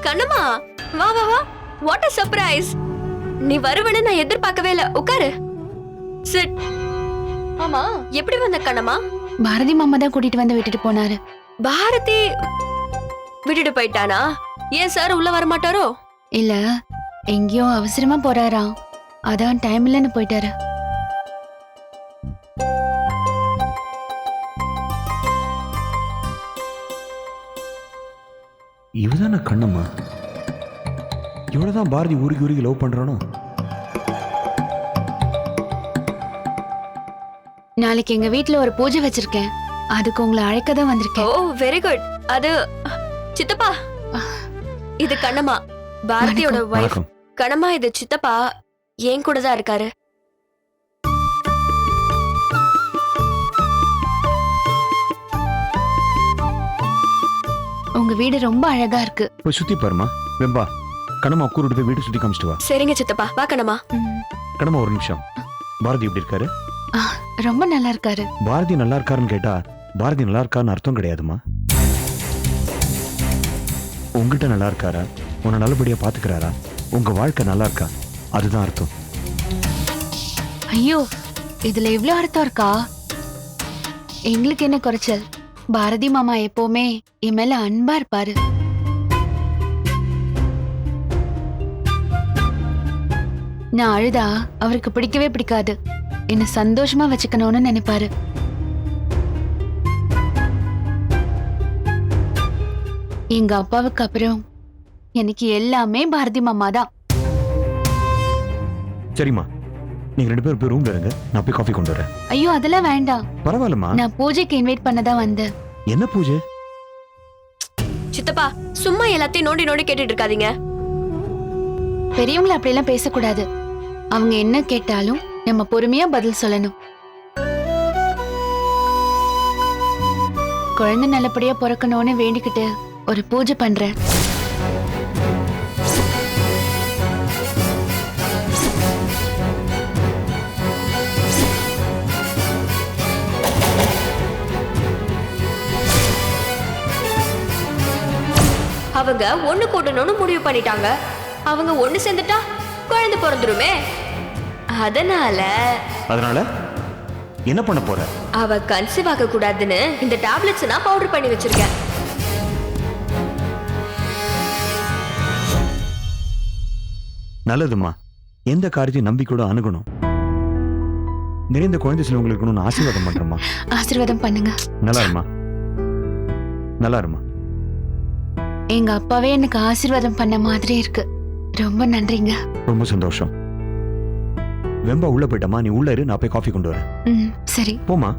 கண்ணம்மா, வா வா வா. What a surprise. நீ வருவன்னு நான் எதிர்பார்க்கவே இல்ல. உட்காரு. சிட். ஆமா, எப்படி வந்த கண்ணம்மா? பாரதி மாமா தான் கூட்டிட்டு வந்து விட்டுட்டு போனாரு. பாரதி விட்டுட்டு போயிட்டானா? ஏன் சார் உள்ள வர மாட்டாரோ? இல்ல, எங்கேயோ அவசரமா போறாராம். அதான் டைம் இல்லன்னு போயிட்டாரு. இவதான கண்ணம்மா? இவ்வளவுதான் பாரதி உருகி உருகி லவ் பண்றானோ? நாளைக்கு எங்க வீட்ல ஒரு பூஜை வச்சிருக்கேன். அதுக்கு உங்களை அழைக்க தான் வந்திருக்கேன். ஓ வெரி குட். அது சித்தப்பா, இது கண்ணம்மா, பாரதியோட வைஃப். வணக்கம். கண்ணம்மா, இது சித்தப்பா என் கூட தான் இருக்காரு. உங்க வீடு ரொம்ப அழகா இருக்கு. போய் சுத்தி பாருமா. வெம்பா, கண்ணம்மா கூட்டிட்டு போய் வீட்டு சுத்தி காமிச்சிட்டு வா. சரிங்க சித்தப்பா, வா கண்ணம்மா. கண்ணம்மா ஒரு நிமிஷம். பாரதி எப்படி இருக்காரு? ரொம்ப நல்லா இருக்காரு. பாரதி நல்லா இருக்காருன்னு கேட்டா பாரதி நல்லா இருக்காருன்னு அர்த்தம் கிடையாதுமா. உங்ககிட்ட நல்லா இருக்காரா, உன்னை நல்லபடியா பாத்துக்கிறாரா, உங்க வாழ்க்கை நல்லா இருக்கா, அதுதான் அர்த்தம். ஐயோ, இதுல இவ்ளோ அர்த்தம் இருக்கா? எங்களுக்கு என்ன குறைச்சல்? பாரதி மாமா எப்பவுமே என் மேல அன்பா இருப்பாரு. நான் அழுதா அவருக்கு பிடிக்கவே பிடிக்காது. என்ன சந்தோஷமா வச்சுக்கணும்னு நினைப்பாரு. எங்க அப்பாவுக்கு அப்புறம் எனக்கு எல்லாமே பாரதி மாமா தான். சரிம்மா, நீங்க 2 பேரும் போய் ரூம்ல இருங்க, நான் போய் காஃபி கொண்டு வரேன். ஐயோ அதெல்லாம் வேண்டாம். பரவாயில்லம்மா. நான் பூஜைக்கு இன்வைட் பண்ணதான் வந்தேன். என்ன பூஜை? சித்தப்பா, சும்மா எல்லாத்தையும் நோண்டி நோண்டி கேட்டுட்டு இருக்காதீங்க. பெரியவங்களை அப்படியெல்லாம் பேசக்கூடாது. அவங்க என்ன கேட்டாலும் நம்ம பொறுமையா பதில் சொல்லணும். குழந்தை நல்லபடியா பிறக்கணும்னு வேண்டிக்கிட்டு ஒரு பூஜை பண்றேன். அவங்க ஒண்ணு கூட்டணும்னு முடிவு பண்ணிட்டாங்க. அவங்க ஒண்ணு சேர்ந்துட்டா குழந்தை பிறந்துருமே. அதனால என்ன பண்ண போற? அவ கன்சீவ் ஆக கூடாதுன்னு இந்த டேப்லெட்ஸ் நான் பவுடர் பண்ணி வச்சிருக்கேன். நல்லதுமா. எந்த காரியத்தையும் நம்பிக்கையோட அணுகணும். நிறைந்த குழந்தை செல்வங்கள் இருக்கணும்னு ஆசீர்வாதம் பண்றேம்மா. ஆசீர்வாதம் பண்ணுங்க. நல்லா இருமா, நல்லா இருமா. எங்க அப்பாவே எனக்கு ஆசீர்வாதம் பண்ண மாதிரி இருக்கு. ரொம்ப நன்றிங்க. ரொம்ப சந்தோஷம். வெம்பா உள்ள போயிட்டமா, நீ உள்ள இரு, நான் போய் காஃபி கொண்டு வரேன். சரி போமா.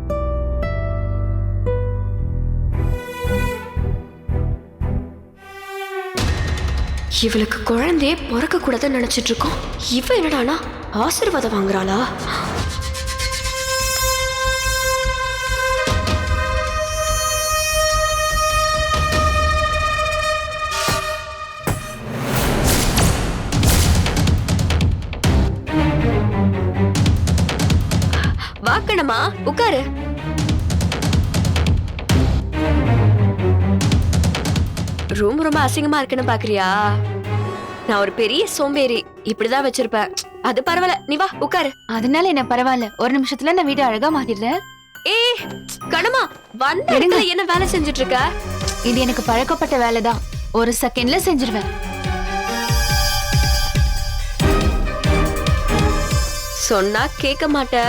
இவளுக்கு குழந்தையே பிறக்க கூடாதுன்னு நினைச்சிட்டு இருக்கோம். இவ என்னடானா ஆசீர்வாதம் வாங்குறாளா? வாக்கணமா, உட்காரு. ரூம் ரொம்ப அசிங்கமா இருக்குன்னு பாக்குறியா? நான் ஒரு பெரிய சோம்பேறி, இப்படிதான் வச்சிருப்பேன். அது பரவாயில்ல, நீ வா உட்காரு. அதனால என்ன பரவாயில்ல, ஒரு நிமிஷத்துல நான் வீடு அழகா மாத்திடுறேன். ஏ கணமா, வந்த இடத்துல என்ன வேலை செஞ்சுட்டு இருக்க? இது எனக்கு பழக்கப்பட்ட வேலைதான். ஒரு செகண்ட்ல செஞ்சிருவேன். சொன்னா கேட்க மாட்ட.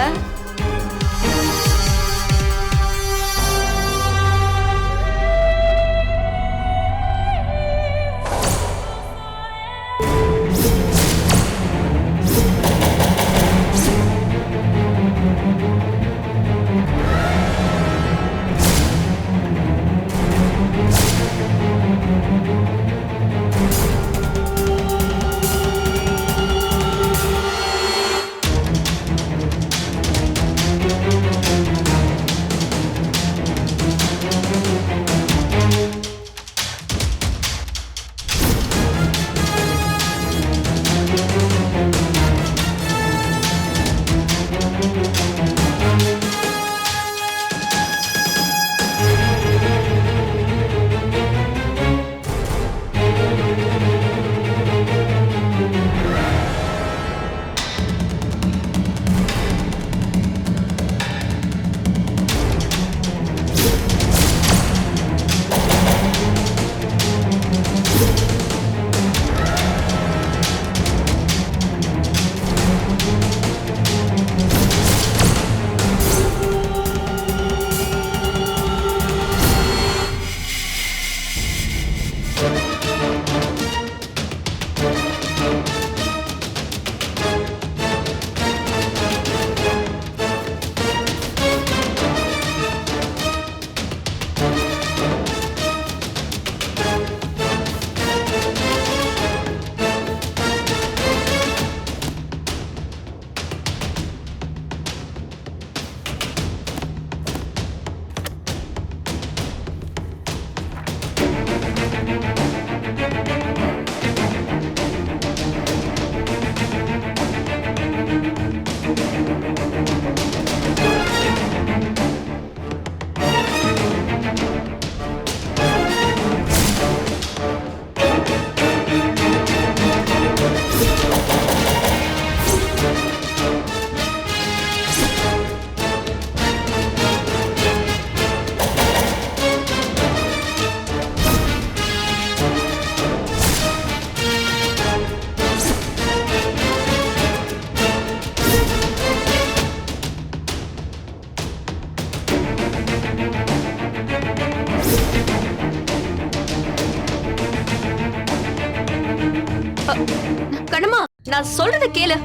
நான் சொல்றத கேளு.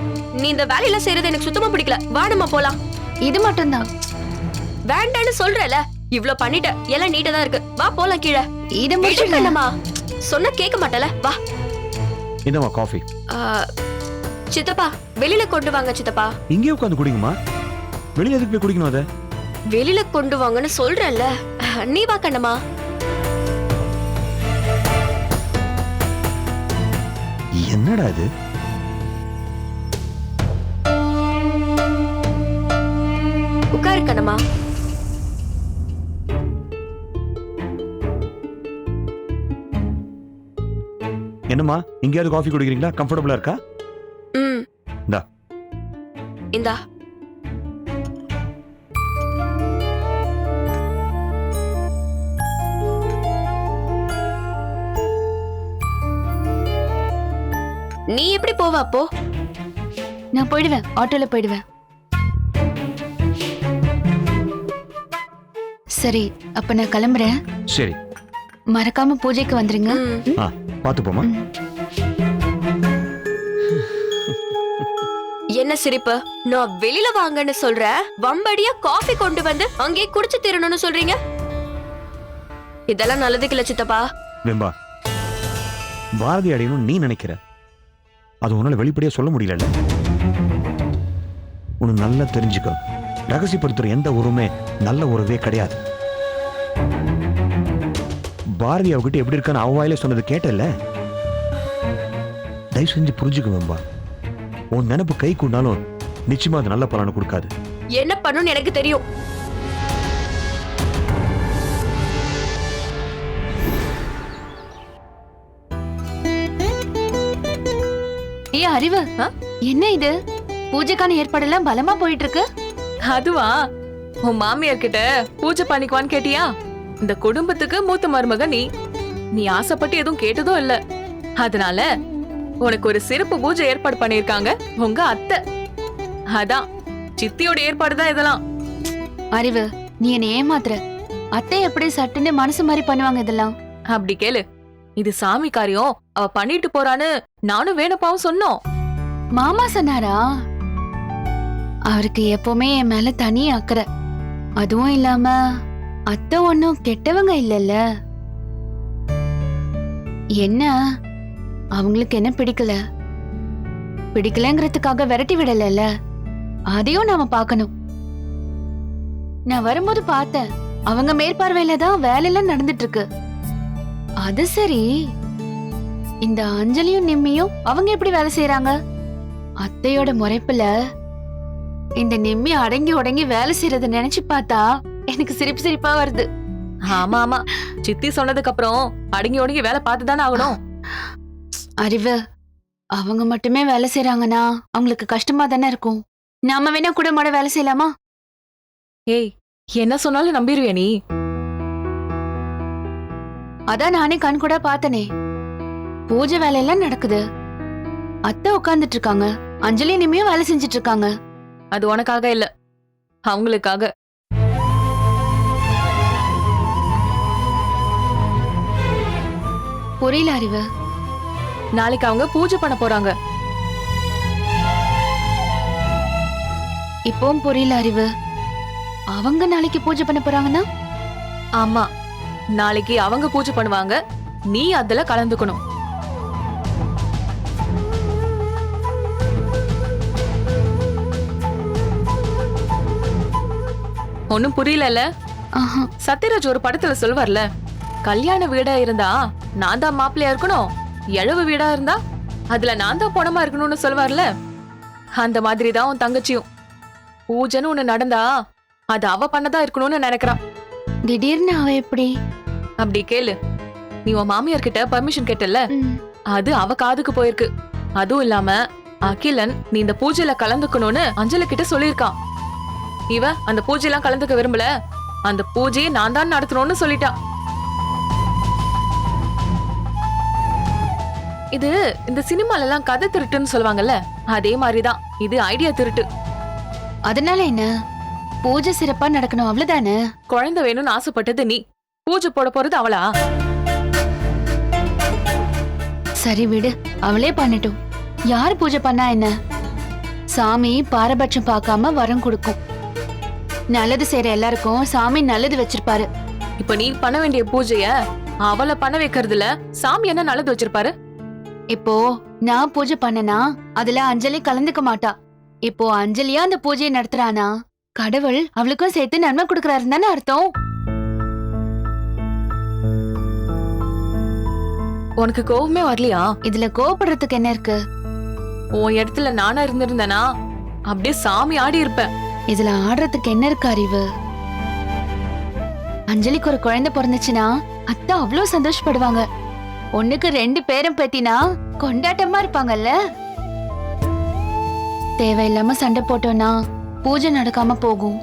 நீ இந்த வேலையில செய்யறது எனக்கு சுத்தமா பிடிக்கல. வா நம்ம போலாம். இது மட்டும்தான். வேண்டான்னு சொல்றல. இவ்ளோ பண்ணிட்ட. எல்லாம் நீட்டா தான் இருக்கு. வா போலாம் கீழே. இத முடிச்சிடலாமா? வேண்டாமா? சொன்னா கேட்க மாட்டல. வா. இந்தமா காஃபி. சித்தப்பா வெளியில கொண்டு வாங்க சித்தப்பா. இங்கே உட்காந்து குடிங்கம்மா. வெளியே எதுக்கு போய் குடிக்கணும் அத? வெளியில கொண்டு வாங்கன்னு சொல்றேன்ல. நீ வா கண்ணம்மா. என்னடா இது? உட்காரு கண்ணம்மா. என்னம்மா இங்கேயாவது காஃபி குடிக்கிறீங்களா? கம்ஃபர்டபுளா இருக்கா? ம். இந்தா. இந்தா. நீ எப்படி போவ அப்போ? நான் போயிடுவேன், ஆட்டோல போயிடுவேன். சரி, அப்ப நான் கிளம்புறேன். சரி. மறக்காம பூஜைக்கு வந்துருங்க. பாத்து போமா. என்ன சிரிப்பு? நான் வெளியில வாங்கன்னு சொல்றேன். வம்படியா காஃபி கொண்டு வந்து அங்கே குடிச்சு தீரணும்னு சொல்றீங்க. இதெல்லாம் நல்லதுக்கு இல்ல சித்தப்பா. வெம்பா, பாரதி அடையணும் நீ நினைக்கிற, அது உன்னால வெளிப்படையா சொல்ல முடியல. உன்னை நல்லா தெரிஞ்சுக்க, ரகசியப்படுத்துற எந்த உறவுமே நல்ல உறவே கிடையாது. பாரதி அவகிட்ட எப்படி இருக்கான்னு அவ வாயில சொன்னது கேட்டல. தயவு செஞ்சு புரிஞ்சுக்க வெம்பா. உன் நினைப்பு கை கூடாலும் நிச்சயமா அது நல்ல பலனை கொடுக்காது. என்ன பண்ணுன்னு எனக்கு தெரியும். ஏ அறிவு, என்ன இது? பூஜைக்கான ஏற்பாடெல்லாம் பலமா போயிட்டு இருக்கு. அதுவா, உன் மாமியார் கிட்ட பூஜை பண்ணிக்குவான்னு கேட்டியா? இந்த குடும்பத்துக்கு மூத்த மருமக நீ ஆசைப்பட்டு எதுவும் கேட்டதும் இல்ல. அதனால உனக்கு ஒரு சிறப்பு பூஜை ஏற்பாடு பண்ணிருக்காங்க உங்க அத்தை. அதான் சித்தியோட ஏற்பாடு தான் இதெல்லாம். அறிவு, நீ என்ன ஏமாத்துற. அத்தை எப்படி சட்டுன்னு மனசு மாதிரி பண்ணுவாங்க இதெல்லாம்? அப்படி கேளு, இது சாமி காரியம், அவ பண்ணிட்டு போறான்னு நானும் வேணுப்பாவும் சொன்னோம். மாமா சொன்னாரா? அவருக்கு எப்பவுமே என் மேல தனி அக்கறை. அதுவும் இல்லாம அத்தை ஒன்னும் கெட்டவங்க இல்லல்ல. என்ன அவங்களுக்கு என்ன பிடிக்கலங்கிறதுக்காக விரட்டி விடல. அதையும் நாம பார்க்கணும். நான் வரும்போது பார்த்தேன், அவங்க மேற்பார்வையில தான் வேலையெல்லாம் நடந்துட்டு இருக்கு. அது சரி, இந்த அஞ்சலியும் நிம்மியும் அவங்க எப்படி வேலை செய்யறாங்க? அத்தையோட முறைப்புல இந்த நிம்மி அடங்கி உடங்கி வேலை செய்யறத நினைச்சு பார்த்தா எனக்கு சிரிப்பா வருது. ஆமா ஆமா, சித்தி சொன்னதுக்கு அப்புறம் அடங்கி ஒடுங்கி வேலை பார்த்துதானே ஆகணும். அறிவு, அவங்க மட்டுமே வேலை செய்யறாங்கன்னா அவங்களுக்கு கஷ்டமா தானே இருக்கும். நாம வேணா கூட மாட வேலை செய்யலாமா? ஏய், என்ன சொன்னாலும் நம்பிருவியா நீ? அதான் நானே கண் கூட பார்த்தனே. பூஜை வேலையெல்லாம் நடக்குது, அத்தை உட்கார்ந்துட்டு இருக்காங்க, அஞ்சலி நிம்மியும் வேலை செஞ்சிட்டு இருக்காங்க. அது உனக்காக இல்ல, அவங்களுக்காக. புரியல அறிவு. நாளைக்கு அவங்க பூஜை பண்ண போறாங்க. இப்பவும் புரியல அறிவு. அவங்க நாளைக்கு பூஜை பண்ண போறாங்கன்னா? ஆமா, நாளைக்கு அவங்க பூஜை பண்ணுவாங்க, நீ அதுல கலந்துக்கணும். ஒன்னும் புரியல. சத்யராஜ் ஒரு படத்துல சொல்வார்ல, கல்யாண வீடா இருந்தா நான் தான் மாப்பிள்ளையா இருக்கணும், எழவு வீடா இருந்தா அதுல நான் தான் பொணமா இருக்கணும்னு சொல்வார்ல. அந்த மாதிரிதான் உன் தங்கச்சியும். பூஜைன்னு ஒண்ணு நடந்தா அது அவ பண்ணதா இருக்கணும்னு நினைக்கிறான். திடீர்னு அவ எப்படி? அப்படி கேளு, நீ உன் மாமியார் கிட்ட பர்மிஷன் கேட்டல, அது அவ காதுக்கு போயிருக்கு. அதுவும் இல்லாம அகிலன் நீ இந்த பூஜையில கலந்துக்கணும்னு அஞ்சலி கிட்ட சொல்லிருக்கான். இவ அந்த பூஜையெல்லாம் கலந்துக்க விரும்பல, அந்த பூஜையை நான் தான் நடத்தணும்னு சொல்லிட்டான். இது இந்த சினிமால எல்லாம் கதை திருட்டுன்னு சொல்லுவாங்கல்ல, அதே மாதிரிதான் இது ஐடியா திருட்டு. அதனால என்ன? பூஜை சிறப்பா நடக்கணும் அவ்வளவுதானே. குழந்தை வேணும்னு ஆசைப்பட்டது நீ, பூஜை போட போறது அவளா? சரி விடு, அவளே பண்ணட்டும். யார் பூஜை பண்ணா என்ன? சாமி பாரபட்சம் பார்க்காம வரம் கொடுக்கும். நல்லது செய்யற எல்லாருக்கும் சாமி நல்லது வச்சிருப்பாரு. இப்ப நீ பண்ண வேண்டிய பூஜைய அவளை பண்ண வைக்கிறதுல சாமி என்ன நல்லது வச்சிருப்பாரு? இப்போ நான் பூஜை பண்ணனா அதுல அஞ்சலி கலந்துக்க மாட்டா. இப்போ அஞ்சலியா அந்த பூஜையை நடத்துறானா கடவுள் அவளுக்கும் சேர்த்து நன்மை கொடுக்கறாருன்னு தானே அர்த்தம். உனக்கு கோவமே வரலையா? இதுல கோவப்படுறதுக்கு என்ன இருக்கு? உன் இடத்துல நானா இருந்திருந்தேனா அப்படியே சாமி ஆடி இருப்பேன். இதுல ஆடுறதுக்கு என்ன இருக்கு அறிவு? அஞ்சலிக்கு ஒரு குழந்தை பிறந்துச்சுன்னா அத்தா அவ்வளவு சந்தோஷப்படுவாங்க. ஒண்ணுக்கு 2 பேரும் பேத்தினா கொண்டாட்டமா இருப்பாங்கல்ல. தேவையில்லாம சண்டை போட்டோம்னா பூஜை நடக்காம போகும்.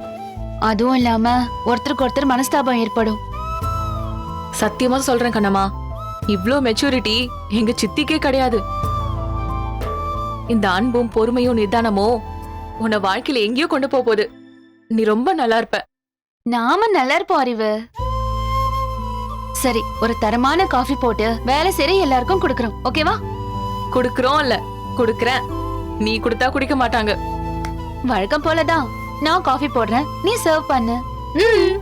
அதுவும் இல்லாம ஒருத்தருக்கு ஒருத்தர் மனஸ்தாபம் ஏற்படும். சத்தியமா சொல்றேன் கண்ணம்மா, இவ்ளோ மெச்சூரிட்டி எங்க சித்திக்கே கிடையாது. இந்த அன்பும் பொறுமையும் நிதானமும் உன்னை வாழ்க்கையில எங்கேயோ கொண்டு போகுது. நீ ரொம்ப நல்லா இருப்ப. நாம நல்லா இருப்போம் அறிவு. சரி, ஒரு தரமான காஃபி போட்டு வேலை செய்ய எல்லாருக்கும் குடுக்கறோம். ஓகேவா? குடுக்கறோம் இல்ல குடுக்கறேன். நீ குடுத்தா குடிக்க மாட்டாங்க. வழக்கம் போலதான். நான் காஃபி போடுறேன், நீ சர்வ் பண்ணு. ம்.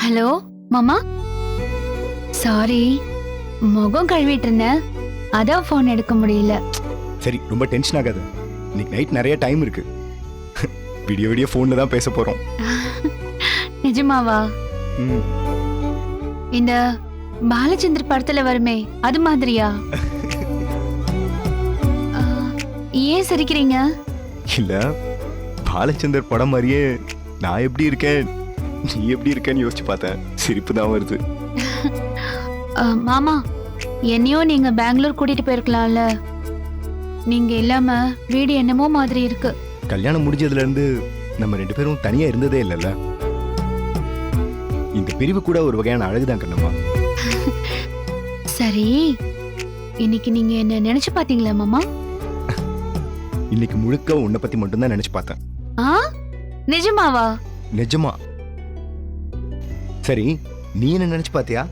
ஹலோ மாமா, சாரி, முகம் கழுவிட்டு இருந்தேன், அதான் போன் எடுக்க முடியல. சரி, ரொம்ப டென்ஷன் ஆகாது. இன்னைக்கு நைட் நிறைய டைம் இருக்கு. விடிய விடிய போன்ல தான் பேச போறோம். நிஜமாவா? ம். இந்த பாலச்சந்தர் படத்துல வருமே அது மாதிரியா? ஆ, ஏன் சிரிக்கிறீங்க? இல்ல, பாலச்சந்தர் படம் மாதிரியே நான் எப்படி இருக்கேன் நீ எப்படி இருக்கேன்னு யோசிச்சு பார்த்தேன். சிரிப்பு தான் வருது. மாமா, என்னையும் நீங்க பெங்களூர் கூட்டிட்டு போயிருக்கலாம்ல. நீங்க இல்லாம வீடு என்னமோ மாதிரி இருக்கு. கல்யாணம் முடிஞ்சதுல இருந்து நம்ம 2 பேரும் தனியா இருந்ததே இல்லைல்ல. இந்த பிரிவு கூட ஒரு வகையான அழகுதான் கண்ணம்மா. சரி, இன்னைக்கு நீங்க என்ன நினைச்சு பாத்தீங்களா மாமா? இன்னைக்கு முழுக்க உன்னை பத்தி மட்டும்தான் நினைச்சு பார்த்தேன். ஆ, நிஜமாவா? நிஜமா. சரி, நீ என்ன நினைச்சு பாத்தியா?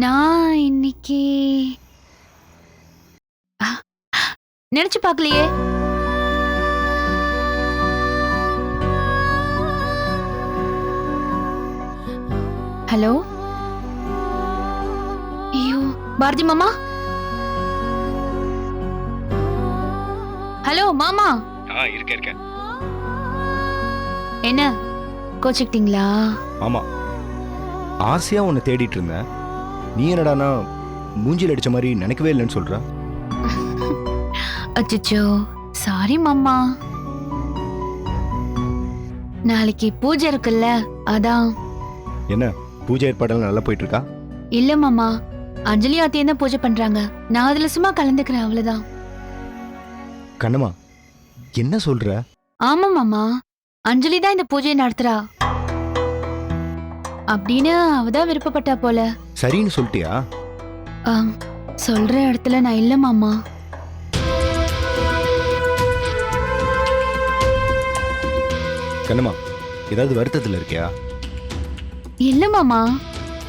நான் இன்னைக்கு நினைச்சு பார்க்கலையே. ஹலோ, ஐயோ பாரதி மாமா. ஹலோ மாமா. இருக்கேன். என்ன கோச்சிக்கிட்டீங்களா? ஆமா, ஆசையா உன்னை தேடிட்டு இருந்தேன். நீ என்னடானா மூஞ்சில் அடிச்ச மாதிரி நினைக்கவே இல்லைன்னு சொல்ற. அச்சச்சோ, சாரி மாமா. நாளைக்கு பூஜை இருக்குல்ல, அதான். என்ன பூஜை ஏற்பாடெல்லாம் நல்லா போயிட்டு இருக்கா? இல்ல மாமா, அஞ்சலி ஆத்தியம் தான் பூஜை பண்றாங்க. நான் அதுல சும்மா கலந்துக்கிறேன், அவ்வளவுதான். கண்ணம்மா, என்ன சொல்ற? ஆமா மாமா, அஞ்சலி தான் இந்த பூஜையை நடத்துறா அப்படின்னு அவதான் விருப்பப்பட்டா போல. சரின்னு சொல்லிட்டியா? சொல்ற இடத்துல நான் இல்ல மாமா. கண்ணம்மா, ஏதாவது வருத்தத்துல இருக்கியா? இல்ல மாமா,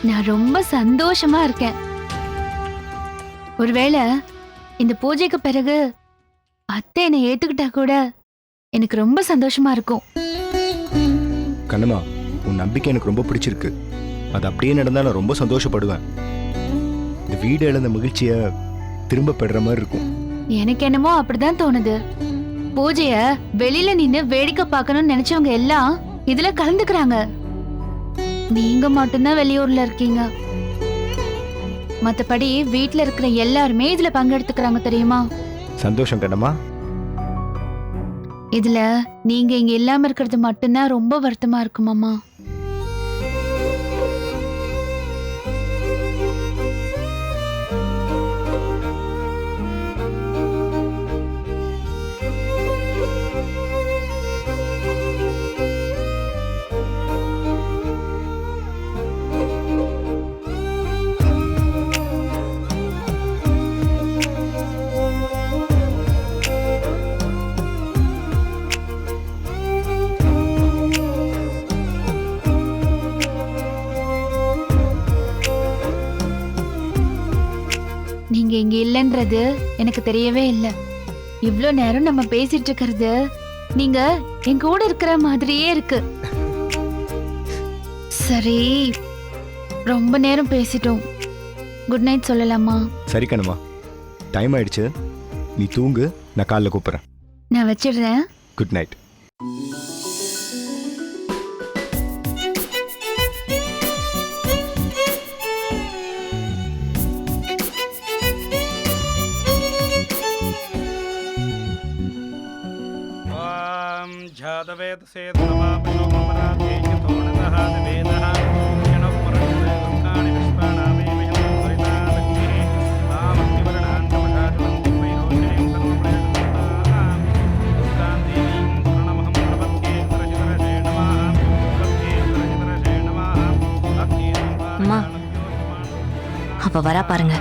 நான் ரொம்ப சந்தோஷமா இருக்கேன். ஒருவேளை இந்த பூஜைக்கு பிறகு அத்தை என்னை ஏத்துக்கிட்டா கூட எனக்கு ரொம்ப சந்தோஷமா இருக்கும். கண்ணம்மா, உன் நம்பிக்கை எனக்கு ரொம்ப பிடிச்சிருக்கு. அது அப்படியே நடந்தா நான் ரொம்ப சந்தோஷப்படுவேன். இந்த வீடு இழந்த மகிழ்ச்சிய திரும்ப பெறுற மாதிரி இருக்கும். எனக்கு என்னமோ அப்படிதான் தோணுது. பூஜைய வெளியில நின்னு வேடிக்கை பார்க்கணும்னு நினைச்சவங்க எல்லாம் இதுல கலந்துக்கிறாங்க. நீங்க மட்டும்தான் வெளியூர்ல இருக்கீங்க. மத்தபடி வீட்ல இருக்கிற எல்லாருமே இதுல பங்கெடுத்துக்கிறாங்க, தெரியுமா? சந்தோஷம் கண்ணம்மா. இதுல நீங்க இங்க இல்லாம இருக்கிறது மட்டும்தான் ரொம்ப வருத்தமா இருக்கு மாமா. நீங்க இங்க இல்லைன்றது எனக்கு தெரியவே இல்லை. இவ்ளோ நேரம் நம்ம பேசிட்டு இருக்கிறது நீங்க என் கூட இருக்கிற மாதிரியே இருக்கு. சரி, ரொம்ப நேரம் பேசிட்டோம். குட் நைட் சொல்லலாமா? சரி கண்ணம்மா, டைம் ஆயிடுச்சு, நீ தூங்கு, நான் காலைல கூப்பிட்றேன். நான் வச்சிடுறேன். Good night. அம்மா, அப்ப வரா பாருங்க.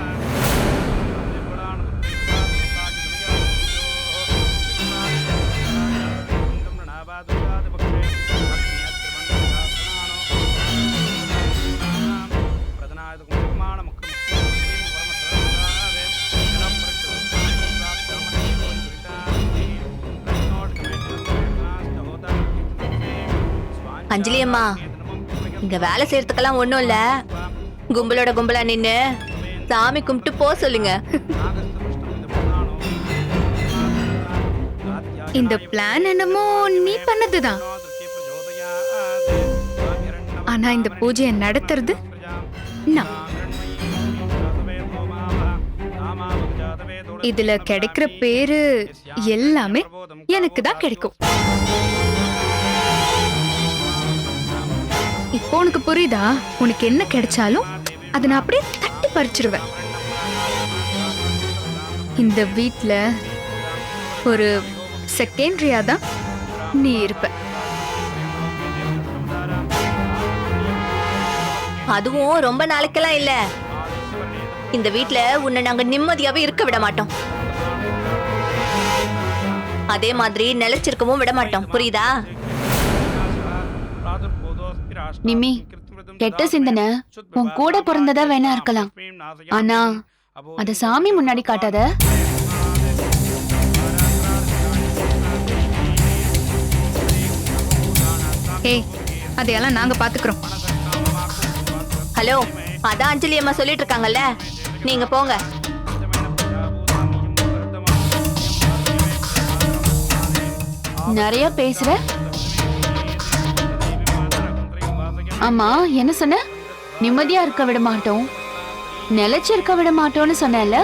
அஞ்சலி அம்மா, இங்க வேலை செய்யறதுக்கெல்லாம் ஒண்ணும் இல்ல. கும்பலோட கும்பலா நின்னு சாமி கும்பிட்டு போ சொல்லுங்க. இந்த பிளான் என்னமோ நீ பண்ணதுதான். ஆனா இந்த பூஜையை நடத்துறது நான். இதுல கிடைக்கிற பேரு எல்லாமே எனக்கு தான் கிடைக்கும். இப்போ உனக்கு புரியுதா? உனக்கு என்ன கிடைச்சாலும் அதை நான் அப்படியே தட்டி பறிச்சிருவேன். இந்த வீட்ல ஒரு செகண்டரியா தான் நீ இருப்ப. அதுவும் ரொம்ப நாளைக்கெல்லாம் இல்ல. இந்த வீட்ல உன்னை நாங்க நிம்மதியாவே இருக்க விட மாட்டோம். அதே மாதிரி நிலைச்சிருக்கவும் விட மாட்டோம். புரியுதா? நிமி, கெட்ட சிந்தனை உன் கூட பிறந்ததா வேணா இருக்கலாம். ஆனா அத சாமி முன்னாடி காட்டாத. ஏய், அதையெல்லாம் நாங்க பாத்துக்கிறோம். ஹலோ, அதான் அஞ்சலி அம்மா சொல்லிட்டு இருக்காங்கல்ல, நீங்க போங்க. நிறைய பேசுற. ஆமா, என்ன சொன்ன? நிம்மதியா இருக்க விட மாட்டோம், நிலைச்சு இருக்க விட மாட்டோம்னு சொன்னல.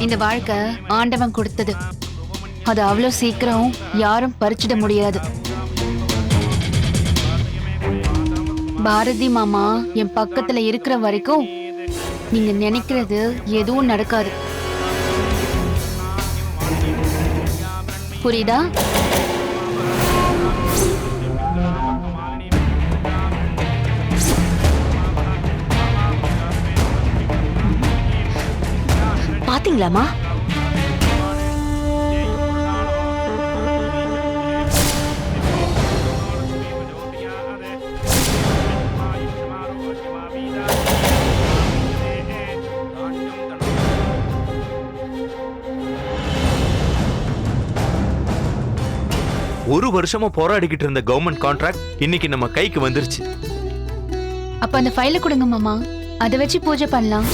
இந்த வாழ்க்கை ஆண்டவன் கொடுத்தது. அது அவ்வளவு சீக்கிரம் யாரும் பறிச்சிட முடியாது. பாரதி மாமா என் பக்கத்துல இருக்கிற வரைக்கும் நீங்க நினைக்கிறது எதுவும் நடக்காது. புரியுதா? பாத்தீங்களாமா? ஒரு வருஷமா போராடிக்கிட்டு இருந்த கவர்மெண்ட் கான்ட்ராக்ட் இன்னைக்கு நம்ம கைக்கு வந்துருச்சு. அப்ப அந்த ஃபைல கொடுங்க மாமா, அதை வச்சு பூஜை பண்ணலாம்.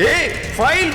ஏய், ஃபைல்